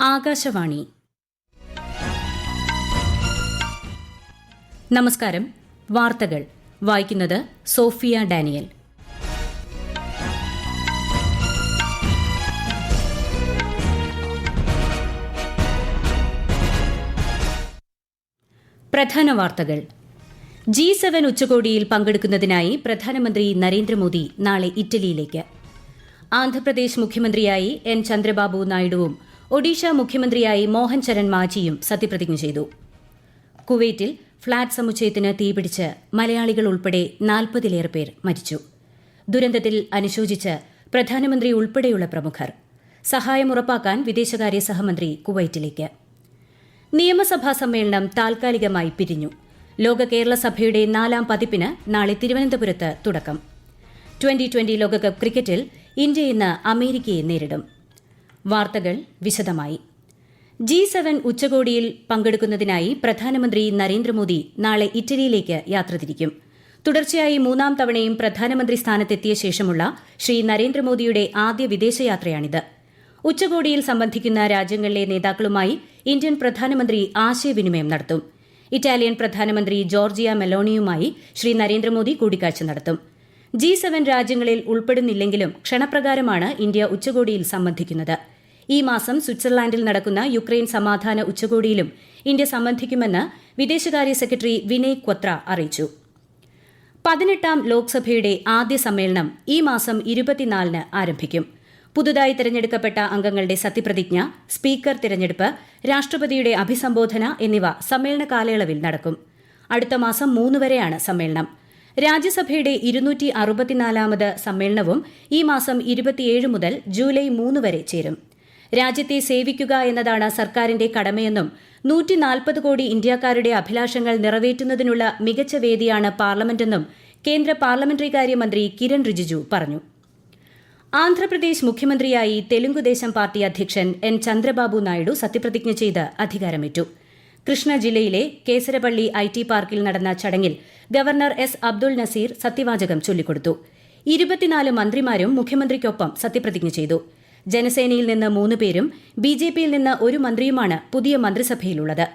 ആകാശവാണി. നമസ്കാരം. വാർത്തകൾ വായിക്കുന്നത് സോഫിയ ഡാനിയൽ. പ്രധാന വാർത്തകൾ. G7 ഉച്ചകോടിയിൽ പങ്കെടുക്കുന്നതിനായി പ്രധാനമന്ത്രി നരേന്ദ്രമോദി നാളെ ഇറ്റലിയിലേക്ക്. ആന്ധ്രാപ്രദേശ് മുഖ്യമന്ത്രിയായി എൻ ചന്ദ്രബാബു നായിഡുവും ഒഡീഷ മുഖ്യമന്ത്രിയായി മോഹൻ ചരൺ മാഞ്ചിയും സത്യപ്രതിജ്ഞ ചെയ്തു. കുവൈറ്റിൽ ഫ്ളാറ്റ് സമുച്ചയത്തിന് തീപിടിച്ച് മലയാളികൾ ഉൾപ്പെടെ 40-ലേറെ പേർ മരിച്ചു. ദുരന്തത്തിൽ അനുശോചിച്ച് പ്രധാനമന്ത്രി ഉൾപ്പെടെയുള്ള പ്രമുഖർ. സഹായം ഉറപ്പാക്കാൻ വിദേശകാര്യ സഹമന്ത്രി കുവൈറ്റിലേക്ക്. നിയമസഭാ സമ്മേളനം താൽക്കാലികമായി പിരിഞ്ഞു. ലോക കേരള സഭയുടെ 4ാം പതിപ്പിന് നാളെ തിരുവനന്തപുരത്ത് തുടക്കം. 2020 ലോകകപ്പ് ക്രിക്കറ്റിൽ ഇന്ത്യ ഇന്ന് അമേരിക്കയെ നേരിടും. വാർത്തകൾ വിശദമായി. G7 ഉച്ചകോടിയിൽ പങ്കെടുക്കുന്നതിനായി പ്രധാനമന്ത്രി നരേന്ദ്രമോദി നാളെ ഇറ്റലിയിലേക്ക് യാത്ര തിരിക്കും. തുടർച്ചയായി 3ാം തവണയും പ്രധാനമന്ത്രി സ്ഥാനത്തെത്തിയ ശേഷമുള്ള ശ്രീ നരേന്ദ്രമോദിയുടെ ആദ്യ വിദേശയാത്രയാണിത്. ഉച്ചകോടിയിൽ സംബന്ധിക്കുന്ന രാജ്യങ്ങളിലെ നേതാക്കളുമായി ഇന്ത്യൻ പ്രധാനമന്ത്രി ആശയവിനിമയം നടത്തും. ഇറ്റാലിയൻ പ്രധാനമന്ത്രി ജോർജിയ മെലോണിയുമായി ശ്രീ നരേന്ദ്രമോദി കൂടിക്കാഴ്ച നടത്തും. G7 രാജ്യങ്ങളിൽ ഉൾപ്പെടുന്നില്ലെങ്കിലും ക്ഷണപ്രകാരമാണ് ഇന്ത്യ ഉച്ചകോടിയിൽ സംബന്ധിക്കുന്നത്. ഈ മാസം സ്വിറ്റ്സർലാൻഡിൽ നടക്കുന്ന യുക്രൈൻ സമാധാന ഉച്ചകോടിയിലും ഇന്ത്യ സംബന്ധിക്കുമെന്ന് വിദേശകാര്യ സെക്രട്ടറി വിനയ് ക്വത്ര അറിയിച്ചു. 18ാം ലോക്സഭയുടെ ആദ്യ സമ്മേളനം ഈ മാസം 24-ന് ആരംഭിക്കും. പുതുതായി തിരഞ്ഞെടുക്കപ്പെട്ട അംഗങ്ങളുടെ സത്യപ്രതിജ്ഞ, സ്പീക്കർ തിരഞ്ഞെടുപ്പ്, രാഷ്ട്രപതിയുടെ അഭിസംബോധന എന്നിവ സമ്മേളന കാലയളവിൽ നടക്കും. അടുത്ത മാസം 3 വരെയാണ് സമ്മേളനം. രാജ്യസഭയുടെ 264ാമത് സമ്മേളനവും ഈ മാസം 27 മുതൽ ജൂലൈ 3 വരെ ചേരും. രാജ്യത്തെ സേവിക്കുക എന്നതാണ് സർക്കാരിന്റെ കടമയെന്നും 140 കോടി ഇന്ത്യക്കാരുടെ അഭിലാഷങ്ങൾ നിറവേറ്റുന്നതിനുള്ള മികച്ച വേദിയാണ് പാർലമെന്റെന്നും കേന്ദ്ര പാർലമെന്ററികാര്യ മന്ത്രി കിരൺ റിജിജു പറഞ്ഞു. ആന്ധ്രാപ്രദേശ് മുഖ്യമന്ത്രിയായി തെലുങ്കുദേശം പാർട്ടി അധ്യക്ഷൻ എൻ ചന്ദ്രബാബു നായിഡു സത്യപ്രതിജ്ഞ ചെയ്ത് അധികാരമേറ്റു. കൃഷ്ണ ജില്ലയിലെ കേസരപള്ളി IT പാർക്കിൽ നടന്ന ചടങ്ങിൽ ഗവർണർ S. അബ്ദുൾ നസീർ സത്യവാചകം ചൊല്ലിക്കൊടുത്തു. 24 മന്ത്രിമാരും മുഖ്യമന്ത്രിക്കൊപ്പം സത്യപ്രതിജ്ഞ ചെയ്തു. ജനസേനയിൽ നിന്ന് 3 പേരും BJPയിൽ നിന്ന് 1 മന്ത്രിയുമാണ് പുതിയ മന്ത്രിസഭയിലുള്ളത്.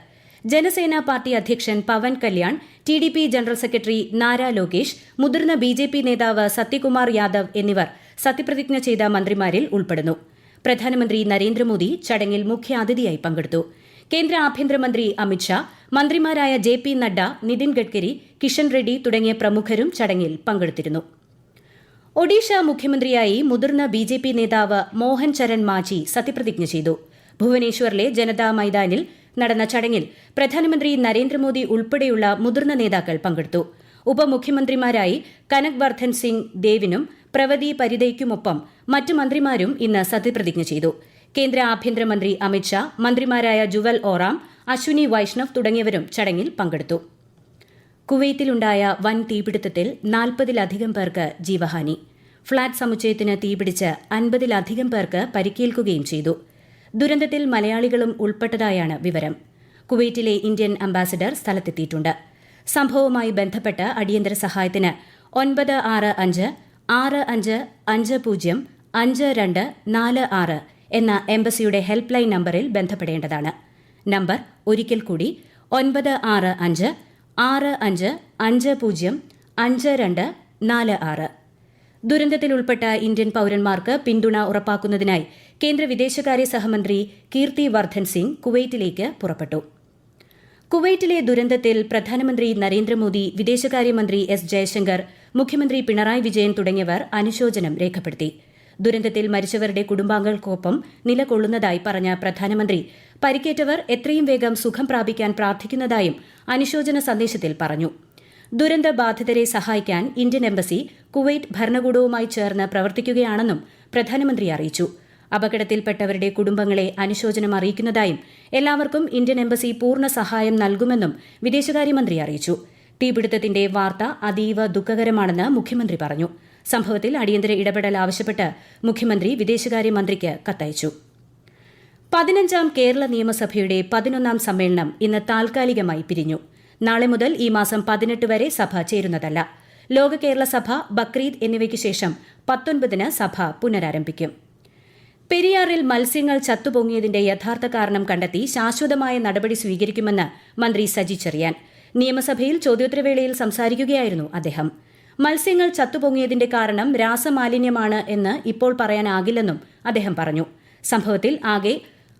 ജനസേന പാർട്ടി അധ്യക്ഷൻ Pawan Kalyan, TDP general secretary Nara Lokesh, മുതിർന്ന BJP നേതാവ് സത്യകുമാർ യാദവ് എന്നിവർ സത്യപ്രതിജ്ഞ ചെയ്ത മന്ത്രിമാരിൽ ഉൾപ്പെടുന്നു. പ്രധാനമന്ത്രി നരേന്ദ്രമോദി ചടങ്ങിൽ മുഖ്യാതിഥിയായി പങ്കെടുത്തു. കേന്ദ്ര ആഭ്യന്തരമന്ത്രി അമിത്ഷാ, മന്ത്രിമാരായ JP നഡ്ഡ, നിതിൻ ഗഡ്കരി, കിഷൻ റെഡ്ഡി തുടങ്ങിയ പ്രമുഖരും ചടങ്ങിൽ പങ്കെടുത്തിരുന്നു. ഒഡീഷ മുഖ്യമന്ത്രിയായി മുതിർന്ന BJP നേതാവ് മോഹൻ ചരൺ മാഞ്ചി സത്യപ്രതിജ്ഞ ചെയ്തു. ഭുവനേശ്വറിലെ ജനതാ മൈതാനിൽ നടന്ന ചടങ്ങിൽ പ്രധാനമന്ത്രി നരേന്ദ്രമോദി ഉൾപ്പെടെയുള്ള മുതിർന്ന നേതാക്കൾ പങ്കെടുത്തു. ഉപമുഖ്യമന്ത്രിമാരായി കനക് വർദ്ധൻ സിംഗ് ദേവിനും പ്രവതി പരിദയ്ക്കുമൊപ്പം മറ്റു മന്ത്രിമാരും ഇന്ന് സത്യപ്രതിജ്ഞ ചെയ്തു. കേന്ദ്ര ആഭ്യന്തരമന്ത്രി അമിത്ഷാ, മന്ത്രിമാരായ ജുവൽ ഓറാം, അശ്വിനി വൈഷ്ണവ് തുടങ്ങിയവരും ചടങ്ങിൽ പങ്കെടുത്തു. കുവൈറ്റിലുണ്ടായ വൻ തീപിടുത്തത്തിൽ 40-ലധികം പേർക്ക് ജീവഹാനി. ഫ്ളാറ്റ് സമുച്ചയത്തിന് തീപിടിച്ച് 50-ലധികം പേർക്ക് പരിക്കേൽക്കുകയും ചെയ്തു. ദുരന്തത്തിൽ മലയാളികളും ഉൾപ്പെട്ടതായാണ് വിവരം. കുവൈറ്റിലെ ഇന്ത്യൻ അംബാസിഡർ സ്ഥലത്തെത്തിയിട്ടുണ്ട്. സംഭവവുമായി ബന്ധപ്പെട്ട് അടിയന്തര സഹായത്തിന് 965 65 50 5246 എന്ന എംബസിയുടെ ഹെൽപ്പ് ലൈൻ നമ്പറിൽ ബന്ധപ്പെടേണ്ടതാണ്. നമ്പർ ഒരിക്കൽ കൂടി 965 65 50 5246. ദുരന്തത്തിൽ ഉൾപ്പെട്ട ഇന്ത്യൻ പൌരന്മാർക്ക് പിന്തുണ ഉറപ്പാക്കുന്നതിനായി കേന്ദ്ര വിദേശകാര്യ സഹമന്ത്രി കീർത്തി വർദ്ധൻ സിംഗ് കുവൈറ്റിലേക്ക് പുറപ്പെട്ടു. കുവൈറ്റിലെ ദുരന്തത്തിൽ പ്രധാനമന്ത്രി നരേന്ദ്രമോദി, വിദേശകാര്യമന്ത്രി S. ജയശങ്കർ, മുഖ്യമന്ത്രി പിണറായി വിജയൻ തുടങ്ങിയവർ അനുശോചനം രേഖപ്പെടുത്തി. ദുരന്തത്തിൽ മരിച്ചവരുടെ കുടുംബാംഗങ്ങൾക്കൊപ്പം നിലകൊള്ളുന്നതായി പറഞ്ഞ പ്രധാനമന്ത്രി പരിക്കേറ്റവർ എത്രയും വേഗം സുഖം പ്രാപിക്കാൻ പ്രാർത്ഥിക്കുന്നതായും അനുശോചന സന്ദേശത്തിൽ പറഞ്ഞു. ദുരന്ത ബാധിതരെ സഹായിക്കാൻ ഇന്ത്യൻ എംബസി കുവൈറ്റ് ഭരണകൂടവുമായി ചേർന്ന് പ്രവർത്തിക്കുകയാണെന്നും പ്രധാനമന്ത്രി അറിയിച്ചു. അപകടത്തിൽപ്പെട്ടവരുടെ കുടുംബങ്ങളെ അനുശോചനം അറിയിക്കുന്നതായും എല്ലാവർക്കും ഇന്ത്യൻ എംബസി പൂർണ്ണ സഹായം നൽകുമെന്നും വിദേശകാര്യമന്ത്രി അറിയിച്ചു. തീപിടുത്തത്തിന്റെ വാർത്ത അതീവ ദുഃഖകരമാണെന്ന് മുഖ്യമന്ത്രി പറഞ്ഞു. സംഭവത്തിൽ അടിയന്തര ഇടപെടൽ ആവശ്യപ്പെട്ട് മുഖ്യമന്ത്രി വിദേശകാര്യമന്ത്രിക്ക് കത്തയച്ചു. 15ാം കേരള നിയമസഭയുടെ 11ാം സമ്മേളനം ഇന്ന് താൽക്കാലികമായി പിരിഞ്ഞു. നാളെ മുതൽ ഈ മാസം 18 വരെ സഭ ചേരുന്നതല്ല. ലോക കേരള സഭ, ബക്രീദ് എന്നിവയ്ക്ക് ശേഷം 19-ന് സഭ പുനരാരംഭിക്കും. പെരിയാറിൽ മത്സ്യങ്ങൾ ചത്തുപൊങ്ങിയതിന്റെ യഥാർത്ഥ കാരണം കണ്ടെത്തി ശാശ്വതമായ നടപടി സ്വീകരിക്കുമെന്ന് മന്ത്രി സജി ചെറിയാൻ. നിയമസഭയിൽ ചോദ്യോത്തരവേളയിൽ സംസാരിക്കുകയായിരുന്നു അദ്ദേഹം. മത്സ്യങ്ങൾ ചത്തുപൊങ്ങിയതിന്റെ കാരണം രാസമാലിന്യമാണ് എന്ന് ഇപ്പോൾ പറയാനാകില്ലെന്നും അദ്ദേഹം പറഞ്ഞു. സംഭവത്തിൽ ആകെ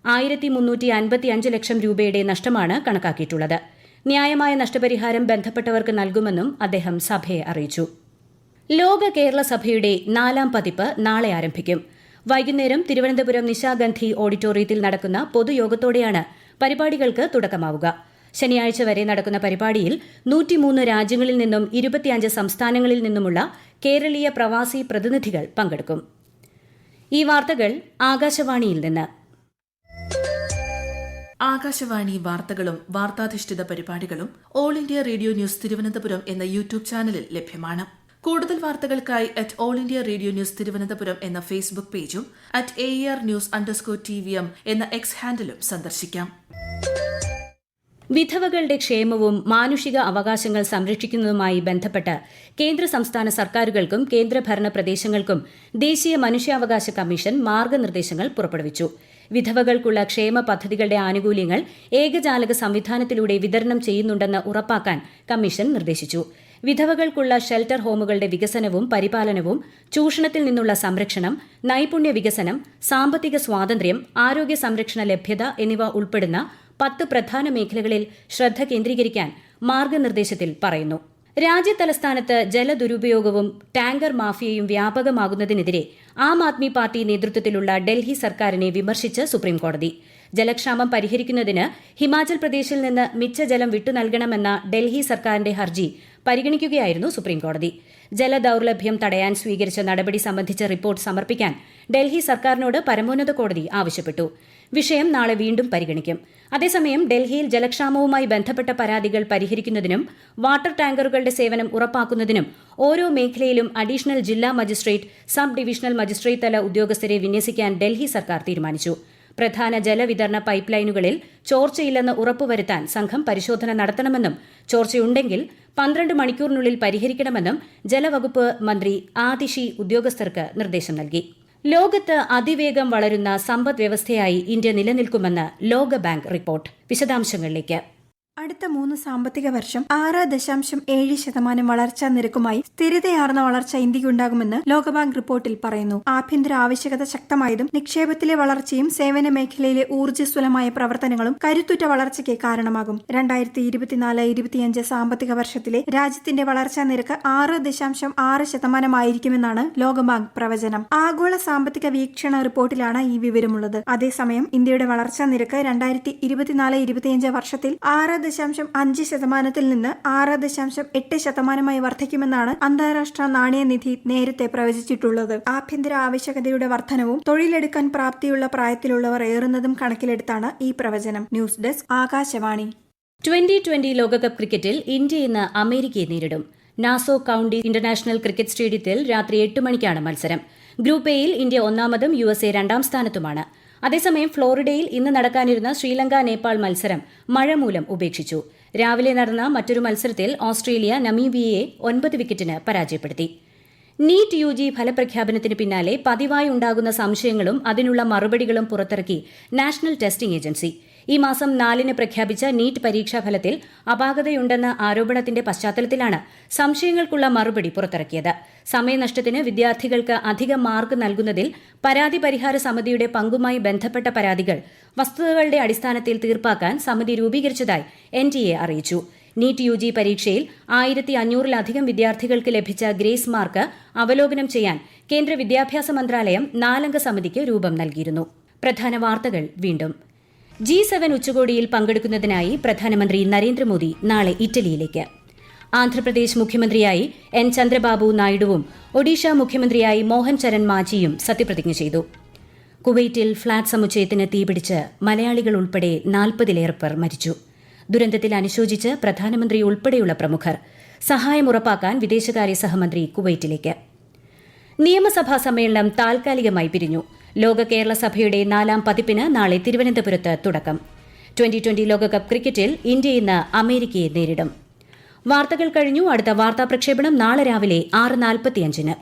1355 ലക്ഷം രൂപയുടെ നഷ്ടമാണ് കണക്കാക്കിയിട്ടുള്ളത്. ന്യായമായ നഷ്ടപരിഹാരം ബന്ധപ്പെട്ടവർക്ക് നൽകുമെന്നും അദ്ദേഹം സഭയെ അറിയിച്ചു. ലോക കേരള സഭയുടെ 4ാം പതിപ്പ് നാളെ ആരംഭിക്കും. വൈകുന്നേരം തിരുവനന്തപുരം നിശാഗന്ധി ഓഡിറ്റോറിയത്തിൽ നടക്കുന്ന പൊതുയോഗത്തോടെയാണ് പരിപാടികൾക്ക് തുടക്കമാവുക. ശനിയാഴ്ച വരെ നടക്കുന്ന പരിപാടിയിൽ 103 രാജ്യങ്ങളിൽ നിന്നും 25 സംസ്ഥാനങ്ങളിൽ നിന്നുമുള്ള കേരളീയ പ്രവാസി പ്രതിനിധികൾ പങ്കെടുക്കും. ഈ വാർത്തകൾ ആകാശവാണിയിൽ നിന്ന്. ആകാശവാണി വാർത്തകളും വാർത്താധിഷ്ഠിത പരിപാടികളും all India radio news Thiruvananthapuram എന്ന യൂട്യൂബ് ചാനലിൽ ലഭ്യമാണ്. കൂടുതൽ വാർത്തകൾക്കായി @all India radio news Thiruvananthapuram എന്ന ഫേസ്ബുക്ക് പേജും @AER_News_TVM എന്ന എക്സ് ഹാൻഡിലും സന്ദർശിക്കാം. വിധവകളുടെ ക്ഷേമവും മാനുഷിക അവകാശങ്ങൾ സംരക്ഷിക്കുന്നതുമായി ബന്ധപ്പെട്ട് കേന്ദ്ര സംസ്ഥാന സർക്കാരുകൾക്കും കേന്ദ്രഭരണ പ്രദേശങ്ങൾക്കും ദേശീയ മനുഷ്യാവകാശ കമ്മീഷൻ മാർഗനിർദ്ദേശങ്ങൾ പുറപ്പെടുവിച്ചു. വിധവകൾക്കുള്ള ക്ഷേമ പദ്ധതികളുടെ ആനുകൂല്യങ്ങൾ ഏകജാലക സംവിധാനത്തിലൂടെ വിതരണം ചെയ്യുന്നുണ്ടെന്ന് ഉറപ്പാക്കാൻ കമ്മീഷൻ നിർദ്ദേശിച്ചു. വിധവകൾക്കുള്ള ഷെൽട്ടർ ഹോമുകളുടെ വികസനവും പരിപാലനവും, ചൂഷണത്തിൽ നിന്നുള്ള സംരക്ഷണം, നൈപുണ്യ വികസനം, സാമ്പത്തിക സ്വാതന്ത്ര്യം, ആരോഗ്യ സംരക്ഷണ ലഭ്യത എന്നിവ ഉൾപ്പെടുന്ന 10 പ്രധാന മേഖലകളിൽ ശ്രദ്ധ കേന്ദ്രീകരിക്കാൻ മാർഗനിർദ്ദേശത്തിൽ പറയുന്നു. രാജ്യതലസ്ഥാനത്ത് ജലദുരുപയോഗവും ടാങ്കർ മാഫിയയും വ്യാപകമാകുന്നതിനെതിരെ ആം ആദ്മി പാർട്ടി നേതൃത്വത്തിലുള്ള ഡൽഹി സർക്കാരിനെ വിമർശിച്ച് സുപ്രീംകോടതി. ജലക്ഷാമം പരിഹരിക്കുന്നതിന് ഹിമാചൽ പ്രദേശിൽ നിന്ന് മിച്ച ജലം വിട്ടുനൽകണമെന്ന ഡൽഹി സർക്കാരിന്റെ ഹർജി പരിഗണിക്കുകയായിരുന്നു സുപ്രീംകോടതി. ജലദൌർലഭ്യം തടയാൻ സ്വീകരിച്ച നടപടി സംബന്ധിച്ച റിപ്പോർട്ട് സമർപ്പിക്കാൻ ഡൽഹി സർക്കാരിനോട് പരമോന്നത കോടതി ആവശ്യപ്പെട്ടു. വിഷയം നാളെ വീണ്ടും പരിഗണിക്കും. അതേസമയം ഡൽഹിയിൽ ജലക്ഷാമവുമായി ബന്ധപ്പെട്ട പരാതികൾ പരിഹരിക്കുന്നതിനും വാട്ടർ ടാങ്കറുകളുടെ സേവനം ഉറപ്പാക്കുന്നതിനും ഓരോ മേഖലയിലും അഡീഷണൽ ജില്ലാ മജിസ്ട്രേറ്റ്, സബ് ഡിവിഷണൽ മജിസ്ട്രേറ്റ് തല ഉദ്യോഗസ്ഥരെ വിന്യസിക്കാൻ ഡൽഹി സർക്കാർ തീരുമാനിച്ചു. പ്രധാന ജലവിതരണ പൈപ്പ് ലൈനുകളിൽ ചോർച്ചയില്ലെന്ന് ഉറപ്പുവരുത്താൻ സംഘം പരിശോധന നടത്തണമെന്നും ചോർച്ചയുണ്ടെങ്കിൽ 12 മണിക്കൂറിനുള്ളിൽ പരിഹരിക്കണമെന്നും ജലവകുപ്പ് മന്ത്രി ആതിഷി ഉദ്യോഗസ്ഥർക്ക് നിർദ്ദേശം നൽകി. ലോകത്ത് അതിവേഗം വളരുന്ന സമ്പദ് വ്യവസ്ഥയായി ഇന്ത്യ നിലനിൽക്കുമെന്ന് ലോകബാങ്ക് റിപ്പോർട്ട്. വിശദാംശങ്ങളിലേക്ക്. അടുത്ത 3 സാമ്പത്തിക വർഷം 6.7% വളർച്ചാ നിരക്കുമായി സ്ഥിരതയാർന്ന വളർച്ച ഇന്ത്യക്കുണ്ടാകുമെന്ന് ലോകബാങ്ക് റിപ്പോർട്ടിൽ പറയുന്നു. ആഭ്യന്തര ആവശ്യകത ശക്തമായതും നിക്ഷേപത്തിലെ വളർച്ചയും സേവന മേഖലയിലെ ഊർജ്ജസ്വലമായ പ്രവർത്തനങ്ങളും കരുത്തുറ്റ വളർച്ചയ്ക്ക് കാരണമാകും. 2024-25 സാമ്പത്തിക വർഷത്തിലെ രാജ്യത്തിന്റെ വളർച്ചാ നിരക്ക് 6.6% ആയിരിക്കുമെന്നാണ് ലോകബാങ്ക് പ്രവചനം. ആഗോള സാമ്പത്തിക വീക്ഷണ റിപ്പോർട്ടിലാണ് ഈ വിവരമുള്ളത്. അതേസമയം ഇന്ത്യയുടെ വളർച്ചാ നിരക്ക് 2024-25 വർഷത്തിൽ 6.5% നിന്ന് 6.8% വർദ്ധിക്കുമെന്നാണ് അന്താരാഷ്ട്ര നാണയനിധി നേരത്തെ പ്രവചിച്ചിട്ടുള്ളത്. ആഭ്യന്തര ആവശ്യകതയുടെ വർധനവും തൊഴിലെടുക്കാൻ പ്രാപ്തിയുള്ള പ്രായത്തിലുള്ളവർ ഏറുന്നതും കണക്കിലെടുത്താണ് ഈ പ്രവചനം. News desk, Akashvani. 2020 ലോകകപ്പ് ക്രിക്കറ്റിൽ ഇന്ത്യ ഇന്ന് അമേരിക്കയെ നേരിടും. നാസോ കൌണ്ടി ഇന്റർനാഷണൽ ക്രിക്കറ്റ് സ്റ്റേഡിയത്തിൽ രാത്രി 8 മണിക്കാണ് മത്സരം. ഗ്രൂപ്പ് എയിൽ ഇന്ത്യ 1-ാമതും USA 2-ാം സ്ഥാനത്തുമാണ്. അതേസമയം ഫ്ലോറിഡയിൽ ഇന്ന് നടക്കാനിരുന്ന ശ്രീലങ്ക-നേപ്പാൾ മത്സരം മഴ മൂലം ഉപേക്ഷിച്ചു. രാവിലെ നടന്ന മറ്റൊരു മത്സരത്തിൽ ഓസ്ട്രേലിയ നമീബിയയെ 9 വിക്കറ്റിന് പരാജയപ്പെടുത്തി. നീറ്റ് UG ഫലപ്രഖ്യാപനത്തിന് പിന്നാലെ പതിവായി ഉണ്ടാകുന്ന സംശയങ്ങളും അതിനുള്ള മറുപടികളും പുറത്തിറക്കി നാഷണൽ ടെസ്റ്റിംഗ് ഏജൻസി. ഈ മാസം 4-ന് പ്രഖ്യാപിച്ച നീറ്റ് പരീക്ഷാഫലത്തിൽ അപാകതയുണ്ടെന്ന ആരോപണത്തിന്റെ പശ്ചാത്തലത്തിലാണ് സംശയങ്ങൾക്കുള്ള മറുപടി പുറത്തിറക്കിയത്. സമയനഷ്ടത്തിന് വിദ്യാർത്ഥികൾക്ക് അധിക മാർക്ക് നൽകുന്നതിൽ പരാതി പരിഹാര സമിതിയുടെ പങ്കുമായി ബന്ധപ്പെട്ട പരാതികൾ വസ്തുതകളുടെ അടിസ്ഥാനത്തിൽ തീർപ്പാക്കാൻ സമിതി രൂപീകരിച്ചതായി NTA അറിയിച്ചു. നീറ്റ് UG പരീക്ഷയിൽ 1500-ലധികം വിദ്യാർത്ഥികൾക്ക് ലഭിച്ച ഗ്രേസ് മാർക്ക് അവലോകനം ചെയ്യാൻ കേന്ദ്ര വിദ്യാഭ്യാസ മന്ത്രാലയം 4-അംഗ സമിതിക്ക് രൂപം നൽകിയിരുന്നു. പ്രധാന വാർത്തകൾ വീണ്ടും. G7 ഉച്ചകോടിയിൽ പങ്കെടുക്കുന്നതിനായി പ്രധാനമന്ത്രി നരേന്ദ്രമോദി നാളെ ഇറ്റലിയിലേക്ക്. ആന്ധ്രാപ്രദേശ് മുഖ്യമന്ത്രിയായി N ചന്ദ്രബാബു നായിഡുവും ഒഡീഷ മുഖ്യമന്ത്രിയായി മോഹൻ ചരൺ മാഞ്ചിയും സത്യപ്രതിജ്ഞ ചെയ്തു. കുവൈറ്റിൽ ഫ്ളാറ്റ് സമുച്ചയത്തിന് തീപിടിച്ച് മലയാളികൾ ഉൾപ്പെടെ 40-ലേറെ പേർ മരിച്ചു. ദുരന്തത്തിൽ അനുശോചിച്ച് പ്രധാനമന്ത്രി ഉൾപ്പെടെയുള്ള പ്രമുഖർ. സഹായം ഉറപ്പാക്കാൻ വിദേശകാര്യ സഹമന്ത്രി കുവൈറ്റിലേക്ക്. നിയമസഭാ സമ്മേളനം താൽക്കാലികമായി പിരിഞ്ഞു. ലോക കേരള സഭയുടെ 4-ാം പതിപ്പിന് നാളെ തിരുവനന്തപുരത്ത് തുടക്കം. 2020 ലോകകപ്പ് ക്രിക്കറ്റിൽ ഇന്ത്യ ഇന്ന് അമേരിക്കയെ നേരിടും. വാർത്തകൾ കഴിഞ്ഞു. അടുത്ത വാർത്താ പ്രക്ഷേപണം നാളെ രാവിലെ 6:45-ന്.